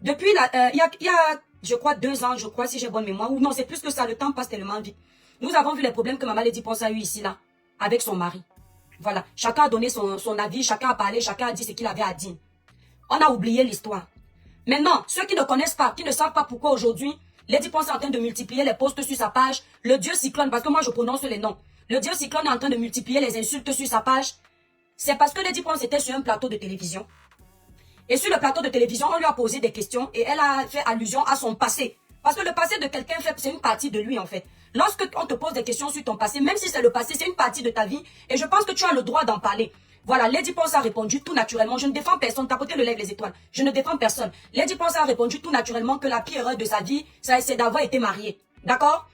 Depuis, il y a, je crois, 2 ans, je crois, si j'ai bonne mémoire, ou non, c'est plus que ça, le temps passe tellement vite. Nous avons vu les problèmes que Maman Lady Ponce a eu ici, là, avec son mari. Voilà, chacun a donné son avis, chacun a parlé, chacun a dit ce qu'il avait à dire. On a oublié l'histoire. Maintenant, ceux qui ne connaissent pas, qui ne savent pas pourquoi aujourd'hui, Lady Ponce est en train de multiplier les posts sur sa page, le dieu cyclone, parce que moi je prononce les noms, le dieu cyclone est en train de multiplier les insultes sur sa page, c'est parce que Lady Ponce était sur un plateau de télévision. Et sur le plateau de télévision, on lui a posé des questions et elle a fait allusion à son passé. Parce que le passé de quelqu'un, c'est une partie de lui en fait. Lorsque on te pose des questions sur ton passé, même si c'est le passé, c'est une partie de ta vie. Et je pense que tu as le droit d'en parler. Voilà, Lady Ponce a répondu tout naturellement. Je ne défends personne. Tapotez le lèvre les étoiles. Je ne défends personne. Lady Ponce a répondu tout naturellement que la pire erreur de sa vie, c'est d'avoir été mariée. D'accord?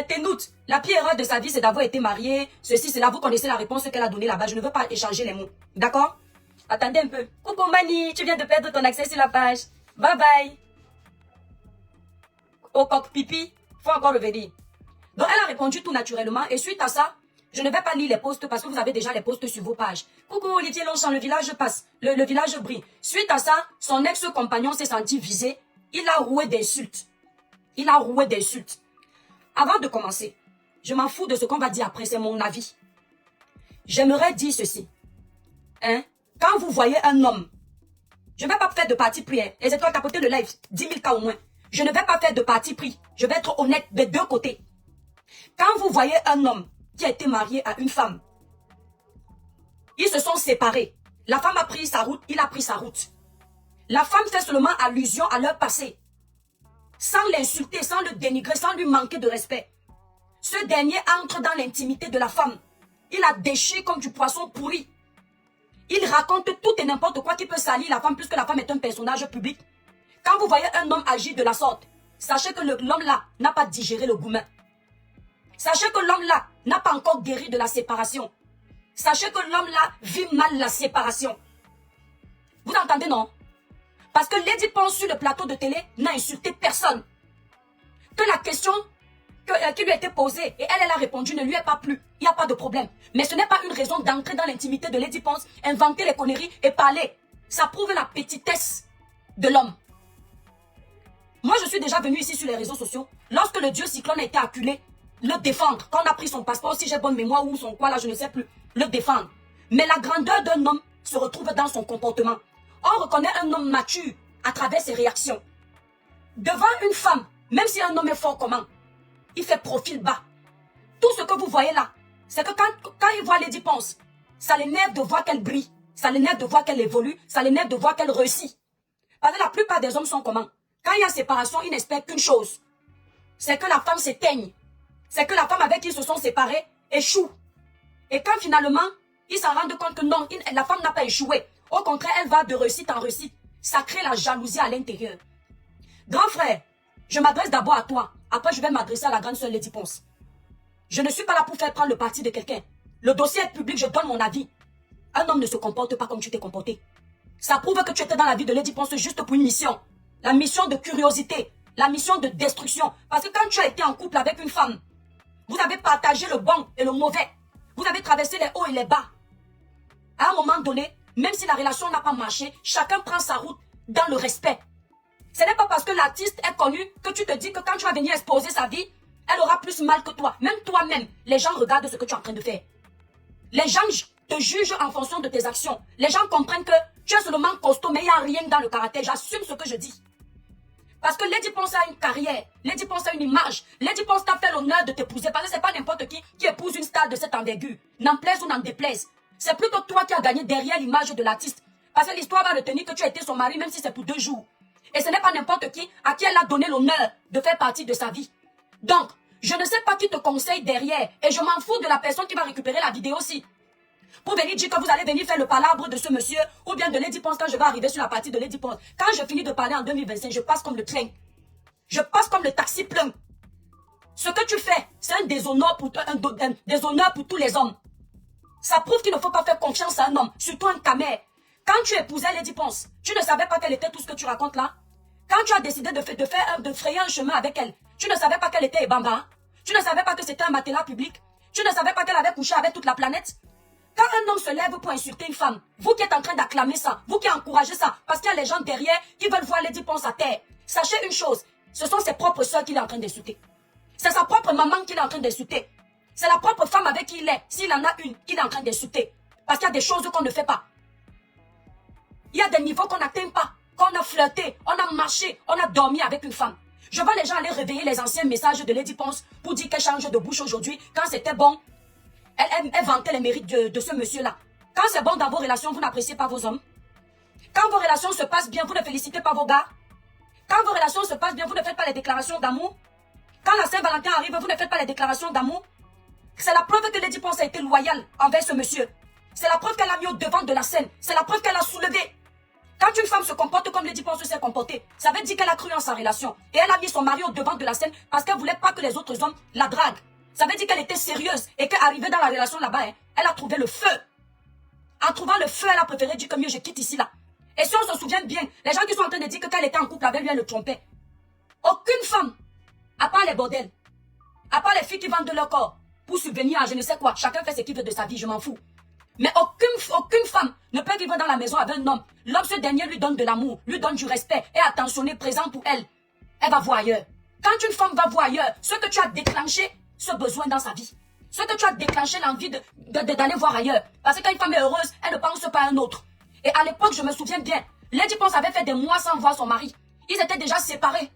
Tenout, la pire erreur de sa vie, c'est d'avoir été mariée. Ceci, c'est là. Vous connaissez la réponse qu'elle a donnée là-bas. Je ne veux pas échanger les mots. D'accord? Attendez un peu. Coucou Mani, tu viens de perdre ton accès sur la page. Bye bye. Au coq pipi, faut encore revenir. Donc elle a répondu tout naturellement et suite à ça, je ne vais pas lire les posts parce que vous avez déjà les posts sur vos pages. Coucou Olivier Longchamp, le village passe, le village brille. Suite à ça, son ex-compagnon s'est senti visé. Il a roué d'insultes. Il a roué d'insultes. Avant de commencer, je m'en fous de ce qu'on va dire après, c'est mon avis. J'aimerais dire ceci. Hein? Quand vous voyez un homme, je ne vais pas faire de parti pris. Hein. Les étoiles, tapotez le live, 10 000 cas au moins. Je ne vais pas faire de parti pris. Je vais être honnête des deux côtés. Quand vous voyez un homme qui a été marié à une femme, ils se sont séparés. La femme a pris sa route, il a pris sa route. La femme fait seulement allusion à leur passé. Sans l'insulter, sans le dénigrer, sans lui manquer de respect. Ce dernier entre dans l'intimité de la femme. Il la déchire comme du poisson pourri. Il raconte tout et n'importe quoi qui peut salir la femme puisque la femme est un personnage public. Quand vous voyez un homme agir de la sorte, sachez que l'homme là n'a pas digéré le gourmet. Sachez que l'homme là n'a pas encore guéri de la séparation. Sachez que l'homme là vit mal la séparation. Vous entendez non? Parce que Lady Ponce sur le plateau de télé n'a insulté personne. Que la question qui lui a été posée et elle a répondu ne lui est pas plu. Il n'y a pas de problème. Mais ce n'est pas une raison d'entrer dans l'intimité de Lady Ponce, inventer les conneries et parler. Ça prouve la petitesse de l'homme. Moi, je suis déjà venu ici sur les réseaux sociaux. Lorsque le dieu cyclone a été acculé, le défendre. Quand on a pris son passeport, si j'ai bonne mémoire ou son quoi là, je ne sais plus. Le défendre. Mais la grandeur d'un homme se retrouve dans son comportement. On reconnaît un homme mature à travers ses réactions. Devant une femme, même si un homme est fort comment, il fait profil bas. Tout ce que vous voyez là, c'est que quand il voit Lady Ponce, ça l'énerve de voir qu'elle brille. Ça l'énerve de voir qu'elle évolue. Ça l'énerve de voir qu'elle réussit. Parce que la plupart des hommes sont comment? Quand il y a séparation, ils n'espèrent qu'une chose. C'est que la femme s'éteigne. C'est que la femme avec qui ils se sont séparés échoue. Et quand finalement, ils s'en rendent compte que non, la femme n'a pas échoué. Au contraire, elle va de réussite en réussite. Ça crée la jalousie à l'intérieur. Grand frère, je m'adresse d'abord à toi. Après, je vais m'adresser à la grande sœur Lady Ponce. Je ne suis pas là pour faire prendre le parti de quelqu'un. Le dossier est public, je donne mon avis. Un homme ne se comporte pas comme tu t'es comporté. Ça prouve que tu étais dans la vie de Lady Ponce juste pour une mission. La mission de curiosité. La mission de destruction. Parce que quand tu as été en couple avec une femme, vous avez partagé le bon et le mauvais. Vous avez traversé les hauts et les bas. À un moment donné, même si la relation n'a pas marché, chacun prend sa route dans le respect. Ce n'est pas parce que l'artiste est connu que tu te dis que quand tu vas venir exposer sa vie, elle aura plus mal que toi. Même toi-même, les gens regardent ce que tu es en train de faire. Les gens te jugent en fonction de tes actions. Les gens comprennent que tu es seulement costaud, mais il n'y a rien dans le caractère. J'assume ce que je dis. Parce que Lady Ponce a une carrière, Lady Ponce a une image, Lady Ponce t'a fait l'honneur de t'épouser. Parce que c'est pas n'importe qui épouse une star de cette envergure. N'en plaise ou n'en déplaise. C'est plutôt toi qui as gagné derrière l'image de l'artiste. Parce que l'histoire va retenir que tu as été son mari même si c'est pour 2 jours. Et ce n'est pas n'importe qui à qui elle a donné l'honneur de faire partie de sa vie. Donc, je ne sais pas qui te conseille derrière. Et je m'en fous de la personne qui va récupérer la vidéo aussi. Pour venir dire que vous allez venir faire le palabre de ce monsieur ou bien de Lady Ponce quand je vais arriver sur la partie de Lady Ponce. Quand je finis de parler en 2025, je passe comme le train. Je passe comme le taxi plein. Ce que tu fais, c'est un déshonneur pour tous les hommes. Ça prouve qu'il ne faut pas faire confiance à un homme, surtout un camère. Quand tu épousais Lady Ponce, tu ne savais pas qu'elle était tout ce que tu racontes là. Quand tu as décidé de frayer un chemin avec elle, tu ne savais pas qu'elle était Ebamba. Tu ne savais pas que c'était un matelas public. Tu ne savais pas qu'elle avait couché avec toute la planète. Quand un homme se lève pour insulter une femme, vous qui êtes en train d'acclamer ça, vous qui encouragez ça, parce qu'il y a les gens derrière qui veulent voir Lady Ponce à terre, sachez une chose, ce sont ses propres soeurs qu'il est en train d'insulter. C'est sa propre maman qu'il est en train d'insulter. C'est la propre femme avec qui il est, s'il en a une, qu'il est en train d'insulter. Parce qu'il y a des choses qu'on ne fait pas. Il y a des niveaux qu'on n'atteint pas, qu'on a flirté, on a marché, on a dormi avec une femme. Je vois les gens aller réveiller les anciens messages de Lady Ponce pour dire qu'elle change de bouche aujourd'hui. Quand c'était bon, elle vantait les mérites de ce monsieur-là. Quand c'est bon dans vos relations, vous n'appréciez pas vos hommes. Quand vos relations se passent bien, vous ne félicitez pas vos gars. Quand vos relations se passent bien, vous ne faites pas les déclarations d'amour. Quand la Saint-Valentin arrive, vous ne faites pas les déclarations d'amour. C'est la preuve que Lady Ponce a été loyale envers ce monsieur. C'est la preuve qu'elle a mis au devant de la scène. C'est la preuve qu'elle a soulevé. Quand une femme se comporte comme Lady Ponce s'est comportée, ça veut dire qu'elle a cru en sa relation. Et elle a mis son mari au devant de la scène parce qu'elle ne voulait pas que les autres hommes la draguent. Ça veut dire qu'elle était sérieuse et qu'arrivée dans la relation là-bas, elle a trouvé le feu. En trouvant le feu, elle a préféré dire que mieux je quitte ici là. Et si on se souvient bien, les gens qui sont en train de dire que quand elle était en couple avec lui, elle le trompait. Aucune femme, à part les bordels, à part les filles qui vendent leur corps pour subvenir à je ne sais quoi, chacun fait ce qu'il veut de sa vie, je m'en fous. Mais aucune femme ne peut vivre dans la maison avec un homme. L'homme, ce dernier, lui donne de l'amour, lui donne du respect, est attentionné, présent pour elle. Elle va voir ailleurs. Quand une femme va voir ailleurs, ce que tu as déclenché, ce besoin dans sa vie, ce que tu as déclenché l'envie d'aller voir ailleurs. Parce que quand une femme est heureuse, elle ne pense pas à un autre. Et à l'époque, je me souviens bien, Lady Ponce avait fait des mois sans voir son mari. Ils étaient déjà séparés.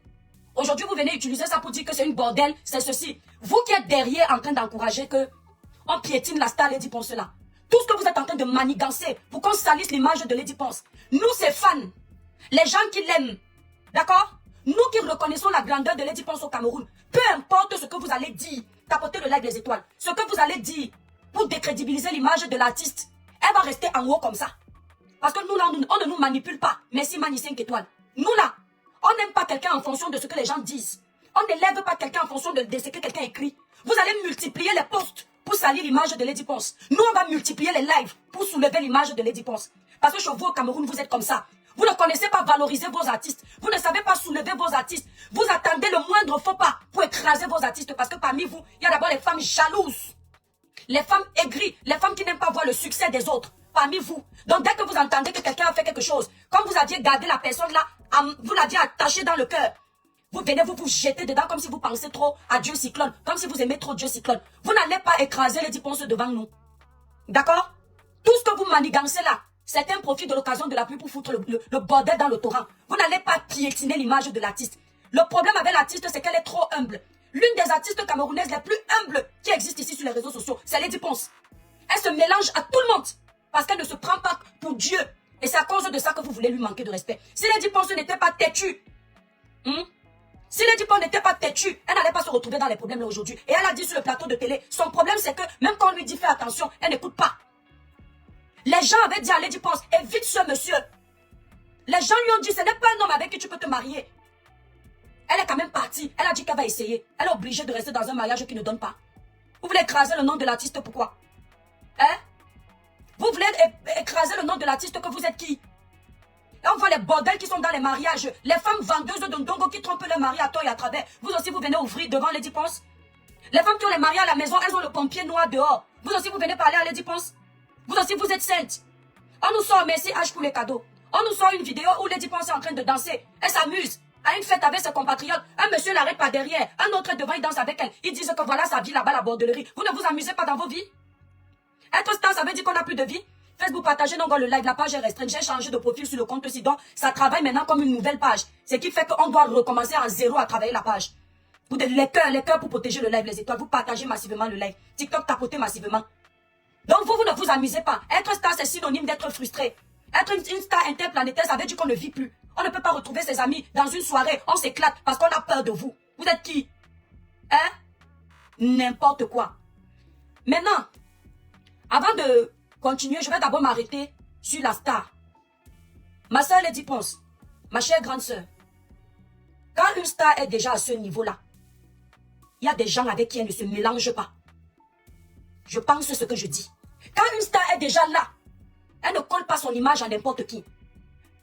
Aujourd'hui, vous venez utiliser ça pour dire que c'est une bordel, c'est ceci. Vous qui êtes derrière en train d'encourager que on piétine la star Lady Ponce là. Tout ce que vous êtes en train de manigancer pour qu'on salisse l'image de Lady Ponce. Nous, ces fans, les gens qui l'aiment, d'accord? Nous qui reconnaissons la grandeur de Lady Ponce au Cameroun, peu importe ce que vous allez dire, tapotez le like des étoiles, ce que vous allez dire pour décrédibiliser l'image de l'artiste, elle va rester en haut comme ça. Parce que nous là, on ne nous manipule pas. Merci Mani 5 étoiles. Nous là, on n'aime pas quelqu'un en fonction de ce que les gens disent. On n'élève pas quelqu'un en fonction de ce que quelqu'un écrit. Vous allez multiplier les posts pour salir l'image de Lady Ponce. Nous, on va multiplier les lives pour soulever l'image de Lady Ponce. Parce que chez vous au Cameroun, vous êtes comme ça. Vous ne connaissez pas valoriser vos artistes. Vous ne savez pas soulever vos artistes. Vous attendez le moindre faux pas pour écraser vos artistes. Parce que parmi vous, il y a d'abord les femmes jalouses. Les femmes aigries. Les femmes qui n'aiment pas voir le succès des autres. Parmi vous. Donc dès que vous entendez que quelqu'un a fait quelque chose, comme vous aviez gardé la personne là, vous l'aviez attachée dans le cœur. Vous venez vous jeter dedans comme si vous pensez trop à Dieu Cyclone. Comme si vous aimez trop Dieu Cyclone. Vous n'allez pas écraser Lady Ponce devant nous. D'accord? Tout ce que vous manigancez là, c'est un profit de l'occasion de la pluie pour foutre le bordel dans le torrent. Vous n'allez pas piétiner l'image de l'artiste. Le problème avec l'artiste, c'est qu'elle est trop humble. L'une des artistes camerounaises les plus humbles qui existent ici sur les réseaux sociaux, c'est Lady Ponce. Elle se mélange à tout le monde. Parce qu'elle ne se prend pas pour Dieu. Et c'est à cause de ça que vous voulez lui manquer de respect. Si Lady Ponce n'était pas têtue, si Lady Ponce n'était pas têtue, elle n'allait pas se retrouver dans les problèmes là aujourd'hui. Et elle a dit sur le plateau de télé, son problème c'est que même quand on lui dit fais attention, elle n'écoute pas. Les gens avaient dit à Lady Ponce, évite ce monsieur. Les gens lui ont dit, ce n'est pas un homme avec qui tu peux te marier. Elle est quand même partie. Elle a dit qu'elle va essayer. Elle est obligée de rester dans un mariage qui ne donne pas. Vous voulez écraser le nom de l'artiste, pourquoi? Hein? Vous voulez écraser le nom de l'artiste que vous êtes qui? Et on voit les bordels qui sont dans les mariages. Les femmes vendeuses de ndongo qui trompent leur mari à tort et à travers. Vous aussi, vous venez ouvrir devant Lady Ponce. Les femmes qui ont les mariés à la maison, elles ont le pompier noir dehors. Vous aussi, vous venez parler à Lady Ponce. Vous aussi, vous êtes sainte. On nous sort merci H pour les cadeaux. On nous sort une vidéo où Lady Ponce est en train de danser. Elle s'amuse. À une fête avec ses compatriotes. Un monsieur l'arrête pas derrière. Un autre est devant, il danse avec elle. Ils disent que voilà sa vie là-bas, la bordellerie. Vous ne vous amusez pas dans vos vies? Être star, ça veut dire qu'on n'a plus de vie. Facebook, partagez donc le live, la page est restreinte. J'ai changé de profil sur le compte aussi, donc ça travaille maintenant comme une nouvelle page. Ce qui fait qu'on doit recommencer à zéro à travailler la page. Vous dites les cœurs pour protéger le live, les étoiles. Vous partagez massivement le live. TikTok, tapotez massivement. Donc vous ne vous amusez pas. Être star, c'est synonyme d'être frustré. Être une star interplanétaire, ça veut dire qu'on ne vit plus. On ne peut pas retrouver ses amis dans une soirée. On s'éclate parce qu'on a peur de vous. Vous êtes qui? Hein? N'importe quoi. Maintenant, avant de continuer, je vais d'abord m'arrêter sur la star. Ma soeur Lady Ponce, ma chère grande soeur, quand une star est déjà à ce niveau-là, il y a des gens avec qui elle ne se mélange pas. Je pense ce que je dis. Quand une star est déjà là, elle ne colle pas son image à n'importe qui.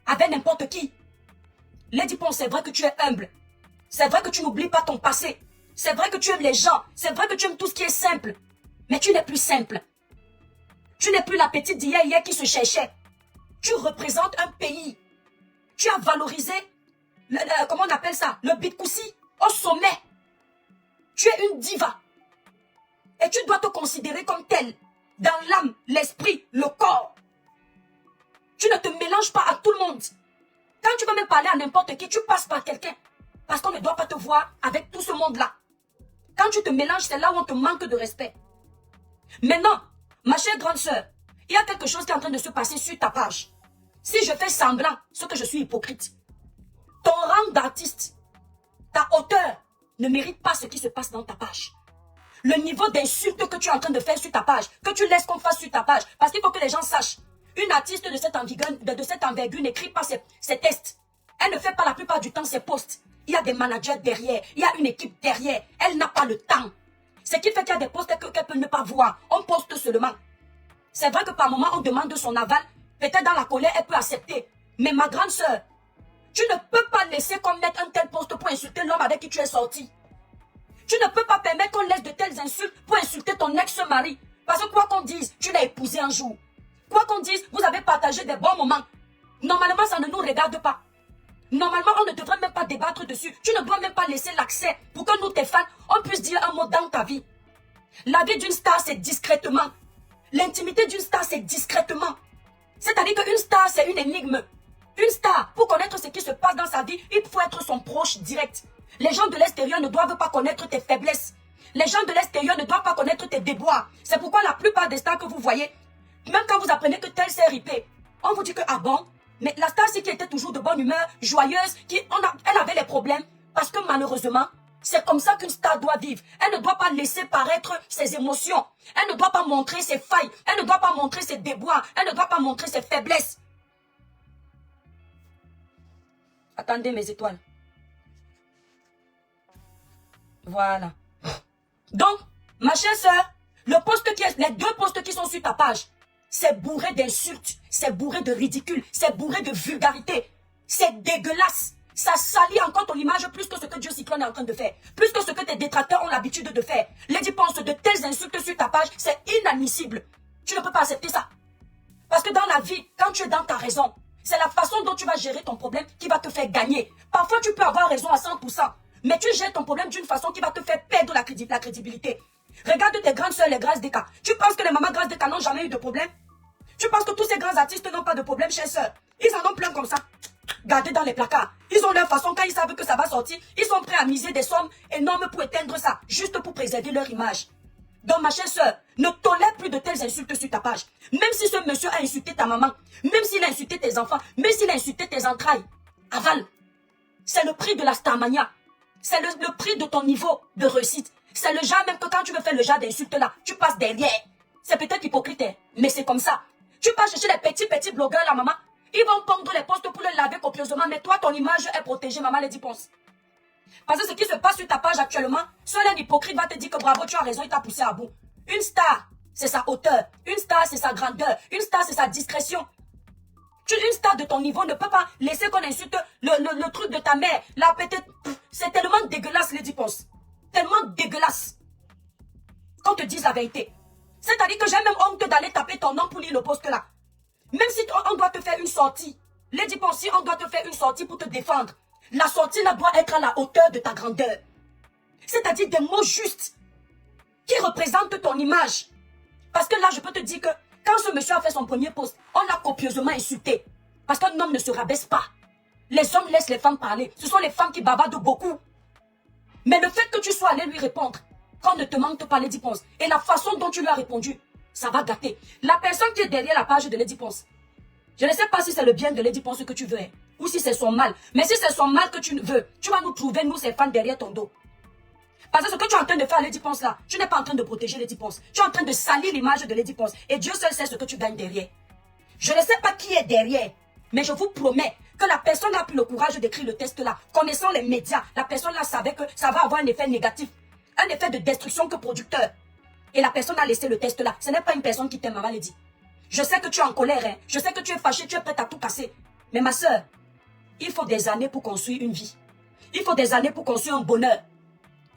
Avec n'importe qui. Lady Ponce, c'est vrai que tu es humble. C'est vrai que tu n'oublies pas ton passé. C'est vrai que tu aimes les gens. C'est vrai que tu aimes tout ce qui est simple. Mais tu n'es plus simple. Tu n'es plus la petite d'hier qui se cherchait. Tu représentes un pays. Tu as valorisé, comment on appelle ça, le bitcoussi au sommet. Tu es une diva. Et tu dois te considérer comme telle. Dans l'âme, l'esprit, le corps. Tu ne te mélanges pas à tout le monde. Quand tu veux même parler à n'importe qui, tu passes par quelqu'un. Parce qu'on ne doit pas te voir avec tout ce monde-là. Quand tu te mélanges, c'est là où on te manque de respect. Maintenant, ma chère grande sœur, il y a quelque chose qui est en train de se passer sur ta page. Si je fais semblant, c'est que je suis hypocrite. Ton rang d'artiste, ta hauteur, ne mérite pas ce qui se passe dans ta page. Le niveau d'insulte que tu es en train de faire sur ta page, que tu laisses qu'on fasse sur ta page, parce qu'il faut que les gens sachent. Une artiste de cette envergure n'écrit pas ses tests. Elle ne fait pas la plupart du temps ses posts. Il y a des managers derrière, il y a une équipe derrière. Elle n'a pas le temps. Ce qui fait qu'il y a des posts qu'elle peut ne pas voir. On poste seulement. C'est vrai que par moment, on demande son aval. Peut-être dans la colère, elle peut accepter. Mais ma grande sœur, tu ne peux pas laisser qu'on mette un tel post pour insulter l'homme avec qui tu es sorti. Tu ne peux pas permettre qu'on laisse de telles insultes pour insulter ton ex-mari. Parce que quoi qu'on dise, tu l'as épousé un jour. Quoi qu'on dise, vous avez partagé des bons moments. Normalement, ça ne nous regarde pas. Normalement, on ne devrait même pas débattre dessus. Tu ne dois même pas laisser l'accès pour que nous, tes fans, on puisse dire un mot dans ta vie. La vie d'une star, c'est discrètement. L'intimité d'une star, c'est discrètement. C'est-à-dire qu'une star, c'est une énigme. Une star, pour connaître ce qui se passe dans sa vie, il faut être son proche direct. Les gens de l'extérieur ne doivent pas connaître tes faiblesses. Les gens de l'extérieur ne doivent pas connaître tes déboires. C'est pourquoi la plupart des stars que vous voyez, même quand vous apprenez que telle s'est ripée, on vous dit que, ah bon, mais la star, c'est qui était toujours de bonne humeur, joyeuse, elle avait les problèmes, parce que malheureusement, c'est comme ça qu'une star doit vivre. Elle ne doit pas laisser paraître ses émotions. Elle ne doit pas montrer ses failles. Elle ne doit pas montrer ses déboires. Elle ne doit pas montrer ses faiblesses. Attendez mes étoiles. Voilà. Donc, ma chère sœur, les deux posts qui sont sur ta page, c'est bourré d'insultes, c'est bourré de ridicule, c'est bourré de vulgarité. C'est dégueulasse. Ça salit encore ton image plus que ce que Dieu Cyclone est en train de faire. Plus que ce que tes détracteurs ont l'habitude de faire. Lady pense de telles insultes sur ta page, c'est inadmissible. Tu ne peux pas accepter ça. Parce que dans la vie, quand tu es dans ta raison, c'est la façon dont tu vas gérer ton problème qui va te faire gagner. Parfois, tu peux avoir raison à 100%. Mais tu gères ton problème d'une façon qui va te faire perdre la crédibilité. Regarde tes grandes sœurs, les Grâces Deka. Tu penses que les mamans Grâces Deka n'ont jamais eu de problème? Tu penses que tous ces grands artistes n'ont pas de problème, chère sœur? Ils en ont plein comme ça. Gardés dans les placards. Ils ont leur façon, quand ils savent que ça va sortir, ils sont prêts à miser des sommes énormes pour éteindre ça, juste pour préserver leur image. Donc, ma chère sœur, ne tolère plus de telles insultes sur ta page. Même si ce monsieur a insulté ta maman, même s'il a insulté tes enfants, même s'il a insulté tes entrailles, avale. C'est le prix de la starmania. C'est le prix de ton niveau de réussite. C'est le genre même que quand tu veux faire le genre d'insulte là, tu passes derrière. C'est peut-être hypocrite, mais c'est comme ça. Tu passes chercher les petits blogueurs là, maman. Ils vont pondre les postes pour le laver copieusement, mais toi, ton image est protégée, maman Lady Ponce. Parce que ce qui se passe sur ta page actuellement, seul un hypocrite va te dire que bravo, tu as raison, il t'a poussé à bout. Une star, c'est sa hauteur. Une star, c'est sa grandeur. Une star, c'est sa discrétion. Une star de ton niveau ne peut pas laisser qu'on insulte le truc de ta mère. Là, peut-être, c'est tellement dégueulasse, Lady Ponce. Tellement dégueulasse. Qu'on te dise la vérité. C'est-à-dire que j'ai même honte d'aller taper ton nom pour lire le poste là. Même si on doit te faire une sortie. Lady Ponce, si on doit te faire une sortie pour te défendre. La sortie là doit être à la hauteur de ta grandeur. C'est-à-dire des mots justes qui représentent ton image. Parce que là, je peux te dire que quand ce monsieur a fait son premier post, on l'a copieusement insulté. Parce qu'un homme ne se rabaisse pas. Les hommes laissent les femmes parler. Ce sont les femmes qui bavardent beaucoup. Mais le fait que tu sois allé lui répondre, qu'on ne te mente pas Lady Ponce, et la façon dont tu lui as répondu, ça va gâter. La personne qui est derrière la page de Lady Ponce, je ne sais pas si c'est le bien de Lady Ponce que tu veux, ou si c'est son mal. Mais si c'est son mal que tu veux, tu vas nous trouver, nous, ces fans, derrière ton dos. Parce que ce que tu es en train de faire à Lady Ponce là, tu n'es pas en train de protéger Lady Ponce. Tu es en train de salir l'image de Lady Ponce. Et Dieu seul sait ce que tu gagnes derrière. Je ne sais pas qui est derrière, mais je vous promets que la personne a pris le courage d'écrire le test là. Connaissant les médias, la personne là savait que ça va avoir un effet négatif. Un effet de destruction que producteur. Et la personne a laissé le test là. Ce n'est pas une personne qui t'aime, maman Lady. Je sais que tu es en colère, hein. Je sais que tu es fâché, tu es prête à tout casser. Mais ma soeur, il faut des années pour construire une vie. Il faut des années pour construire un bonheur.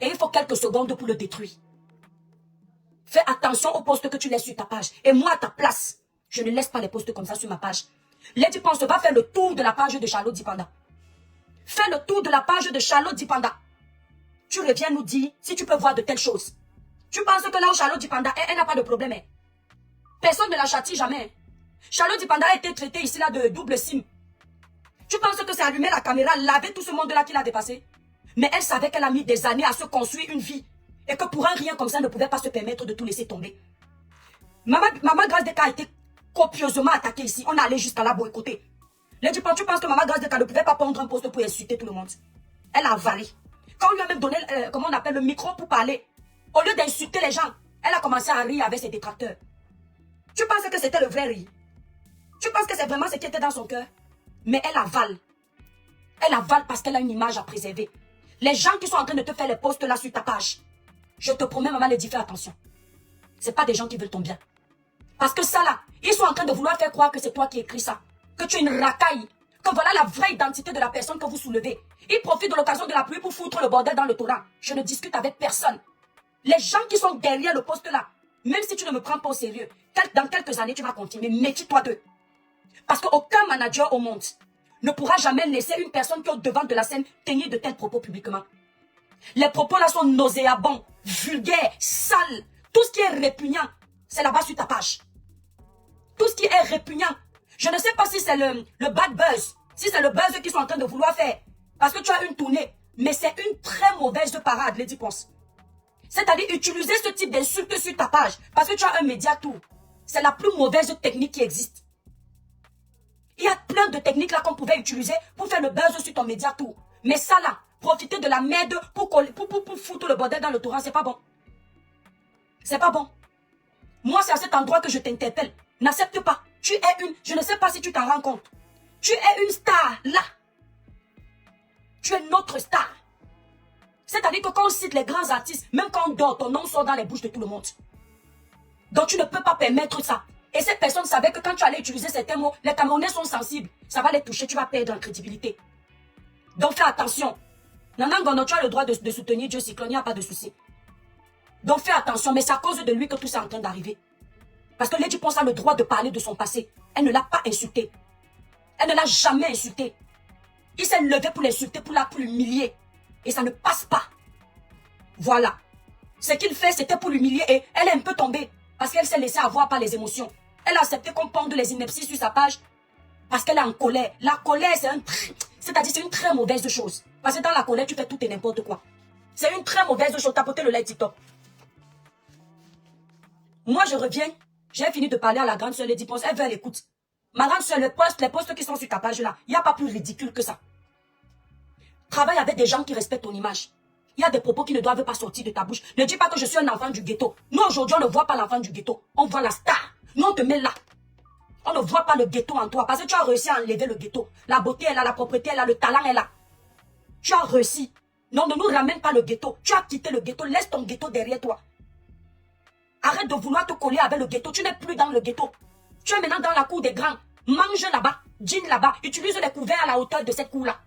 Et il faut quelques secondes pour le détruire. Fais attention aux posts que tu laisses sur ta page. Et moi, à ta place, je ne laisse pas les posts comme ça sur ma page. Lady Ponce va faire le tour de la page de Charlotte Dipanda. Fais le tour de la page de Charlotte Dipanda. Tu reviens nous dire si tu peux voir de telles choses. Tu penses que là où Charlotte Dipanda est, elle n'a pas de problème. Hein? Personne ne la châtie jamais. Charlotte Dipanda a été traitée ici là de double sim. Tu penses que c'est allumer la caméra, laver tout ce monde-là qui l'a dépassé? Mais elle savait qu'elle a mis des années à se construire une vie. Et que pour un rien comme ça, elle ne pouvait pas se permettre de tout laisser tomber. Maman Grâce Deka a été copieusement attaquée ici. On allait jusqu'à la boycotter. Lady Ponce, tu penses que Maman Grâce Deka ne pouvait pas prendre un poste pour insulter tout le monde? Elle a avalé. Quand on lui a même donné, comment on appelle, le micro pour parler, au lieu d'insulter les gens, elle a commencé à rire avec ses détracteurs. Tu penses que c'était le vrai rire? Tu penses que c'est vraiment ce qui était dans son cœur? Mais elle avale. Elle avale parce qu'elle a une image à préserver. Les gens qui sont en train de te faire les posts là sur ta page, je te promets, maman Lady, fais attention. Ce pas des gens qui veulent ton bien. Parce que ça là, ils sont en train de vouloir faire croire que c'est toi qui écris ça. Que tu es une racaille. Que voilà la vraie identité de la personne que vous soulevez. Ils profitent de l'occasion de la pluie pour foutre le bordel dans le torrent. Je ne discute avec personne. Les gens qui sont derrière le poste là, même si tu ne me prends pas au sérieux, dans quelques années tu vas continuer. Méfie-toi d'eux. Parce qu'aucun manager au monde ne pourra jamais laisser une personne qui est au devant de la scène tenir de tels propos publiquement. Les propos là sont nauséabonds, vulgaires, sales. Tout ce qui est répugnant, c'est là-bas sur ta page. Tout ce qui est répugnant. Je ne sais pas si c'est le bad buzz, si c'est le buzz qu'ils sont en train de vouloir faire. Parce que tu as une tournée. Mais c'est une très mauvaise parade, Lady Ponce. C'est-à-dire utiliser ce type d'insulte sur ta page. Parce que tu as un média tour. C'est la plus mauvaise technique qui existe. Il y a plein de techniques là qu'on pouvait utiliser pour faire le buzz sur ton média tour. Mais ça là, profiter de la merde pour foutre le bordel dans le torrent, c'est pas bon. C'est pas bon. Moi, c'est à cet endroit que je t'interpelle. N'accepte pas. Tu es je ne sais pas si tu t'en rends compte. Tu es une star là. Tu es notre star. C'est-à-dire que quand on cite les grands artistes, même quand on dort, ton nom sort dans les bouches de tout le monde. Donc tu ne peux pas permettre ça. Et cette personne savait que quand tu allais utiliser certains mots, les Camerounais sont sensibles. Ça va les toucher, tu vas perdre en crédibilité. Donc fais attention. Nana Ngono, tu as le droit de soutenir Dieu Cyclone, il n'y a pas de souci. Donc fais attention, mais c'est à cause de lui que tout ça est en train d'arriver. Parce que Lady Ponce a le droit de parler de son passé. Elle ne l'a pas insulté. Elle ne l'a jamais insulté. Il s'est levé pour l'insulter, pour l'humilier. Et ça ne passe pas. Voilà. Ce qu'il fait, c'était pour l'humilier et elle est un peu tombée. Parce qu'elle s'est laissée avoir par les émotions. Elle a accepté qu'on ponde les inepties sur sa page. Parce qu'elle est en colère. La colère, c'est une très mauvaise chose. Parce que dans la colère, tu fais tout et n'importe quoi. C'est une très mauvaise chose. Tapoter le like TikTok. Moi, je reviens. J'ai fini de parler à la grande sœur Lady Ponce. Elle veut l'écoute. Ma grande sœur, les posts qui sont sur ta page là, il n'y a pas plus ridicule que ça. Travaille avec des gens qui respectent ton image. Il y a des propos qui ne doivent pas sortir de ta bouche. Ne dis pas que je suis un enfant du ghetto. Nous, aujourd'hui, on ne voit pas l'enfant du ghetto. On voit la star. Nous, on te met là. On ne voit pas le ghetto en toi. Parce que tu as réussi à enlever le ghetto. La beauté est là, la propreté est là, le talent est là. Tu as réussi. Non, ne nous ramène pas le ghetto. Tu as quitté le ghetto. Laisse ton ghetto derrière toi. Arrête de vouloir te coller avec le ghetto. Tu n'es plus dans le ghetto. Tu es maintenant dans la cour des grands. Mange là-bas. Dîne là-bas. Utilise les couverts à la hauteur de cette cour-là.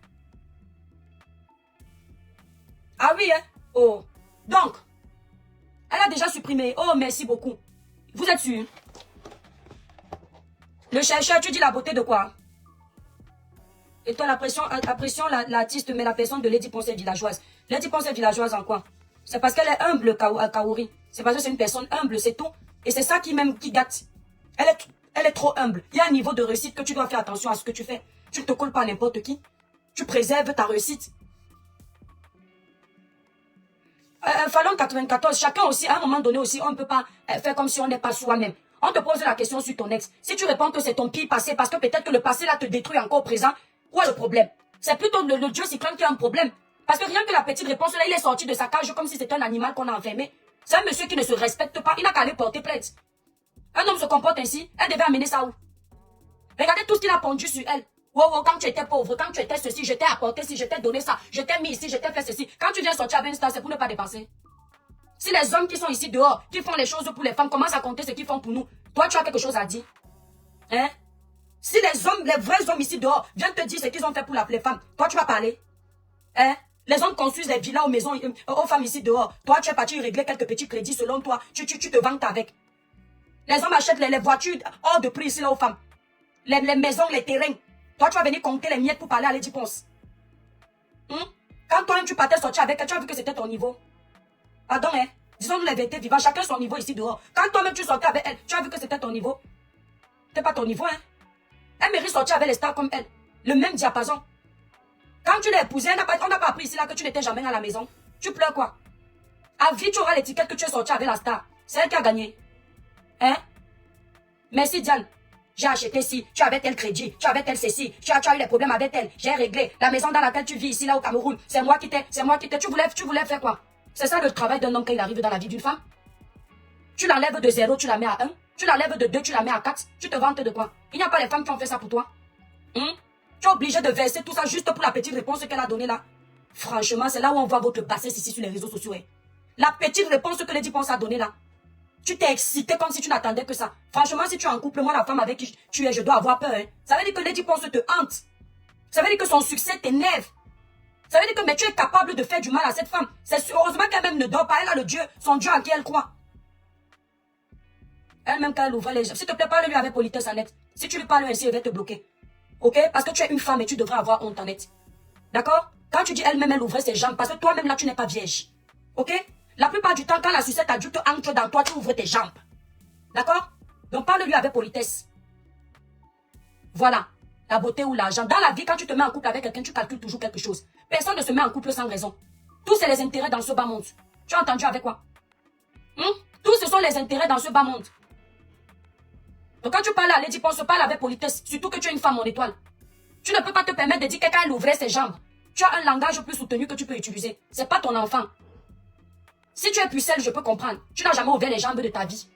Ah oui, hein? Oh. Donc, elle a déjà supprimé. Oh, merci beaucoup. Vous êtes sûr? Le chercheur, tu dis la beauté de quoi? Et toi, la l'artiste, mais la personne de Lady Ponce villageoise. Lady Ponce villageoise en quoi? C'est parce qu'elle est humble, Kaori. C'est parce que c'est une personne humble, c'est tout. Et c'est ça qui gâte. Elle est trop humble. Il y a un niveau de réussite que tu dois faire attention à ce que tu fais. Tu ne te colles pas à n'importe qui. Tu préserves ta réussite. Fallon 94, chacun aussi, à un moment donné aussi, on ne peut pas faire comme si on n'est pas soi-même. On te pose la question sur ton ex. Si tu réponds que c'est ton pire passé, parce que peut-être que le passé là te détruit encore au présent, où est le problème? C'est plutôt le Dieu Cyclone qui a un problème. Parce que rien que la petite réponse là, il est sorti de sa cage comme si c'était un animal qu'on a enfermé. C'est un monsieur qui ne se respecte pas, il n'a qu'à aller porter plainte. Un homme se comporte ainsi, elle devait amener ça où? Regardez tout ce qu'il a pondu sur elle. Wow, quand tu étais pauvre, quand tu étais ceci, je t'ai apporté ci, je t'ai donné ça, je t'ai mis ici, je t'ai fait ceci. Quand tu viens sortir avec une star, c'est pour ne pas dépenser. Si les hommes qui sont ici dehors, qui font les choses pour les femmes, commencent à compter ce qu'ils font pour nous, toi, tu as quelque chose à dire. Hein? Si les hommes, les vrais hommes ici dehors, viennent te dire ce qu'ils ont fait pour les femmes, toi, tu vas parler. Hein? Les hommes construisent des villas aux maisons, aux femmes ici dehors. Toi, tu es parti régler quelques petits crédits selon toi. Tu te vantes avec. Les hommes achètent les voitures hors de prix ici là aux femmes. Les maisons, les terrains. Toi, tu vas venir compter les miettes pour parler à Lady Ponce. Quand toi-même tu partais sortir avec elle, tu as vu que c'était ton niveau. Pardon, hein. Disons-nous les vérités vivantes, chacun son niveau ici dehors. Quand toi-même tu sortais avec elle, tu as vu que c'était ton niveau. C'est pas ton niveau, hein. Elle mérite sortir avec les stars comme elle. Le même diapason. Quand tu l'as épousée, on n'a pas appris ici là que tu n'étais jamais à la maison. Tu pleures quoi? À vie, tu auras l'étiquette que tu es sorti avec la star. C'est elle qui a gagné. Hein? Merci Diane. J'ai acheté ci, tu avais tel crédit, tu avais tel ceci, tu as eu des problèmes avec elle, j'ai réglé. La maison dans laquelle tu vis ici là au Cameroun, c'est moi qui t'ai. Tu voulais faire quoi? C'est ça le travail d'un homme quand il arrive dans la vie d'une femme? Tu l'enlèves de 0, tu la mets à 1. Tu l'enlèves de 2, tu la mets à 4. Tu te vantes de quoi? Il n'y a pas les femmes qui ont fait ça pour toi. Tu es obligé de verser tout ça juste pour la petite réponse qu'elle a donnée là. Franchement, c'est là où on voit votre bassesse ici sur les réseaux sociaux. Hein. La petite réponse que Lady Ponce a donnée là. Tu t'es excité comme si tu n'attendais que ça. Franchement, si tu es en couple, moi la femme avec qui tu es, je dois avoir peur. Hein. Ça veut dire que Lady Ponce te hante. Ça veut dire que son succès t'énerve. Ça veut dire que mais tu es capable de faire du mal à cette femme. C'est heureusement qu'elle-même ne dort pas. Elle a le Dieu, son Dieu en qui elle croit. Elle-même quand elle ouvre les gens. S'il te plaît, parle-lui avec politesse en net. Si tu lui parles ainsi, elle va te bloquer. Ok? Parce que tu es une femme et tu devrais avoir honte en net. D'accord? Quand tu dis elle-même, elle ouvrait ses jambes, parce que toi-même là, tu n'es pas vierge. Ok? La plupart du temps, quand la sucette adulte entre dans toi, tu ouvres tes jambes. D'accord? Donc parle-lui avec politesse. Voilà. La beauté ou l'argent. Dans la vie, quand tu te mets en couple avec quelqu'un, tu calcules toujours quelque chose. Personne ne se met en couple sans raison. Tous c'est les intérêts dans ce bas monde. Tu as entendu avec quoi? Tous ce sont les intérêts dans ce bas monde. Donc quand tu parles à Lady Ponce, parle avec politesse. Surtout que tu es une femme mon étoile. Tu ne peux pas te permettre de dire que quand elle ouvrait ses jambes, tu as un langage plus soutenu que tu peux utiliser. C'est pas ton enfant. Si tu es pucelle, je peux comprendre. Tu n'as jamais ouvert les jambes de ta vie.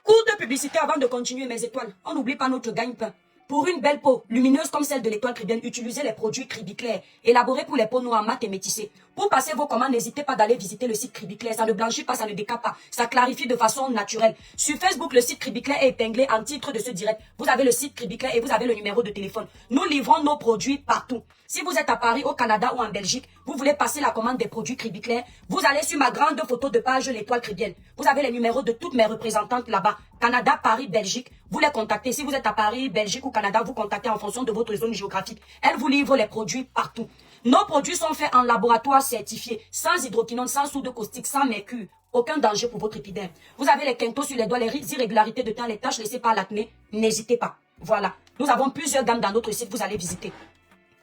Courte publicité avant de continuer mes étoiles. On n'oublie pas notre gagne-pain. Pour une belle peau, lumineuse comme celle de l'étoile cribienne, utilisez les produits Cribiclair, élaborés pour les peaux noires, mates et métissées. Pour passer vos commandes, n'hésitez pas d'aller visiter le site Cribiclair. Ça ne blanchit pas, ça ne décape pas. Ça clarifie de façon naturelle. Sur Facebook, le site Cribiclair est épinglé en titre de ce direct. Vous avez le site Cribiclair et vous avez le numéro de téléphone. Nous livrons nos produits partout. Si vous êtes à Paris, au Canada ou en Belgique, vous voulez passer la commande des produits Cribiclair, vous allez sur ma grande photo de page l'étoile cribienne. Vous avez les numéros de toutes mes représentantes là-bas. Canada, Paris, Belgique. Vous les contactez. Si vous êtes à Paris, Belgique ou Canada, vous contactez en fonction de votre zone géographique. Elles vous livrent les produits partout. Nos produits sont faits en laboratoire certifié, sans hydroquinone, sans soude caustique, sans mercure. Aucun danger pour votre épiderme. Vous avez les quintaux sur les doigts, les irrégularités de teint, les taches laissées par l'acné. N'hésitez pas. Voilà. Nous avons plusieurs gammes dans notre site. Vous allez visiter.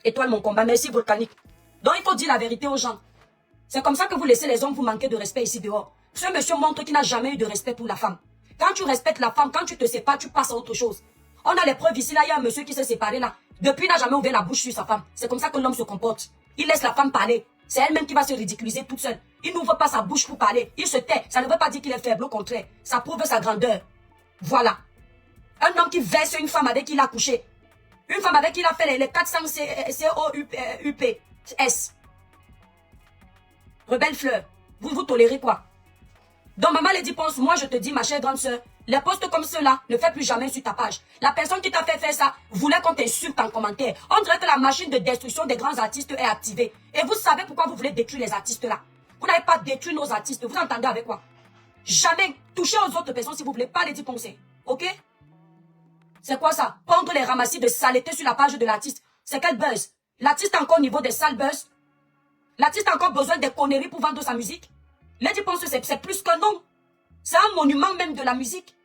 Étoile mon combat. Merci volcanique. Donc il faut dire la vérité aux gens. C'est comme ça que vous laissez les hommes vous manquer de respect ici dehors. Ce monsieur montre qu'il n'a jamais eu de respect pour la femme. Quand tu respectes la femme, quand tu te sépares, tu passes à autre chose. On a les preuves ici, là, il y a un monsieur qui s'est séparé là. Depuis, il n'a jamais ouvert la bouche sur sa femme. C'est comme ça que l'homme se comporte. Il laisse la femme parler. C'est elle-même qui va se ridiculiser toute seule. Il n'ouvre pas sa bouche pour parler. Il se tait. Ça ne veut pas dire qu'il est faible, au contraire. Ça prouve sa grandeur. Voilà. Un homme qui verse une femme avec qui il a couché. Une femme avec qui il a fait les 400 COUPS. Rebelle fleur. Vous tolérez quoi? Donc maman Lady Ponce, moi je te dis ma chère grande soeur, les posts comme ceux-là, ne fais plus jamais sur ta page. La personne qui t'a fait faire ça voulait qu'on t'insulte en commentaire. On dirait que la machine de destruction des grands artistes est activée. Et vous savez pourquoi vous voulez détruire les artistes là? Vous n'avez pas détruit nos artistes. Vous entendez avec quoi? Jamais toucher aux autres personnes si vous voulez pas Lady Ponce. Ok? C'est quoi ça? Pondre les ramassis de saleté sur la page de l'artiste. C'est quel buzz? L'artiste a encore au niveau des sales buzz? L'artiste a encore besoin des conneries pour vendre sa musique? Lady Ponce, c'est plus qu'un nom. C'est un monument même de la musique.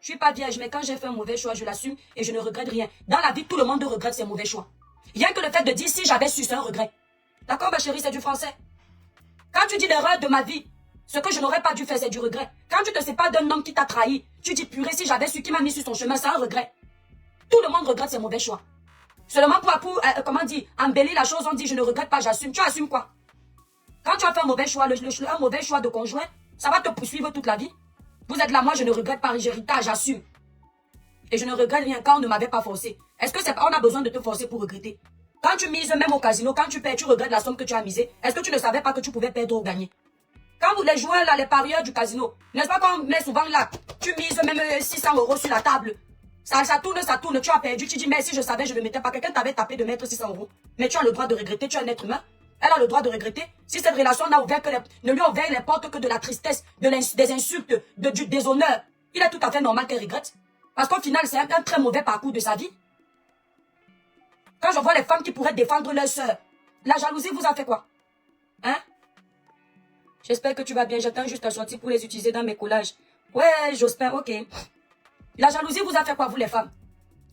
Je suis pas vierge, mais quand j'ai fait un mauvais choix, je l'assume et je ne regrette rien. Dans la vie, tout le monde regrette ses mauvais choix. Rien que le fait de dire si j'avais su, c'est un regret. D'accord, ma chérie, c'est du français. Quand tu dis l'erreur de ma vie, ce que je n'aurais pas dû faire, c'est du regret. Quand tu te sépares d'un homme qui t'a trahi, tu dis purée, si j'avais su qui m'a mis sur son chemin, c'est un regret. Tout le monde regrette ses mauvais choix. Seulement pour comment dire, embellir la chose, on dit je ne regrette pas, j'assume. Tu assumes quoi? Quand tu as fait un mauvais choix, un mauvais choix de conjoint, ça va te poursuivre toute la vie. Vous êtes là, moi je ne regrette pas, j'assume. Et je ne regrette rien quand on ne m'avait pas forcé. Est-ce que on a besoin de te forcer pour regretter? Quand tu mises même au casino, quand tu perds, tu regrettes la somme que tu as misée. Est-ce que tu ne savais pas que tu pouvais perdre ou gagner? Quand vous les joueurs là, les parieurs du casino, n'est-ce pas qu'on met souvent là, tu mises même 600 € sur la table. Ça tourne, tu as perdu. Tu dis, mais si je savais, je ne mettais pas. Quelqu'un t'avait tapé de mettre 600 €. Mais tu as le droit de regretter, tu es un être humain. Elle a le droit de regretter. Si cette relation ne lui a ouvert les portes que de la tristesse, des insultes, du déshonneur, il est tout à fait normal qu'elle regrette. Parce qu'au final, c'est un très mauvais parcours de sa vie. Quand je vois les femmes qui pourraient défendre leur soeur, la jalousie vous a fait quoi? Hein? J'espère que tu vas bien. J'attends juste à sortir pour les utiliser dans mes collages. Ouais, Jospin, ok. La jalousie vous a fait quoi, vous les femmes?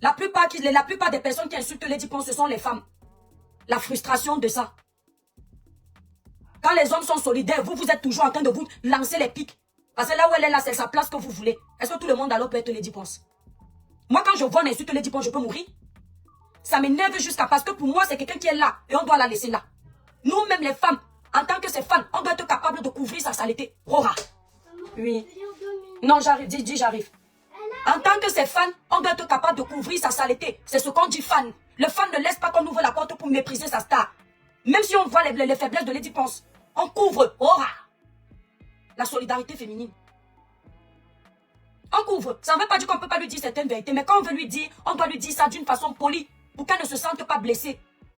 La plupart des personnes qui insultent Lady Pon, ce sont les femmes. La frustration de ça. Quand les hommes sont solidaires, vous êtes toujours en train de vous lancer les pics. Parce que là où elle est là, c'est sa place que vous voulez. Est-ce que tout le monde alors peut être Lady Pon? Moi, quand je vois un insulte Lady Pon, je peux mourir. Ça m'énerve jusqu'à parce que pour moi, c'est quelqu'un qui est là et on doit la laisser là. Nous-mêmes, les femmes, en tant que ces femmes, on doit être capable de couvrir sa saleté. Rora. Oui. Non, j'arrive. Dis, j'arrive. En tant que ces fans, on doit être capable de couvrir sa saleté. C'est ce qu'on dit fan. Le fan ne laisse pas qu'on ouvre la porte pour mépriser sa star. Même si on voit les faiblesses de Lady Ponce, on couvre. Rora. La solidarité féminine. On couvre. Ça ne veut pas dire qu'on ne peut pas lui dire certaines vérités, mais quand on veut lui dire, on doit lui dire ça d'une façon polie, pour qu'elle ne se sente pas blessée.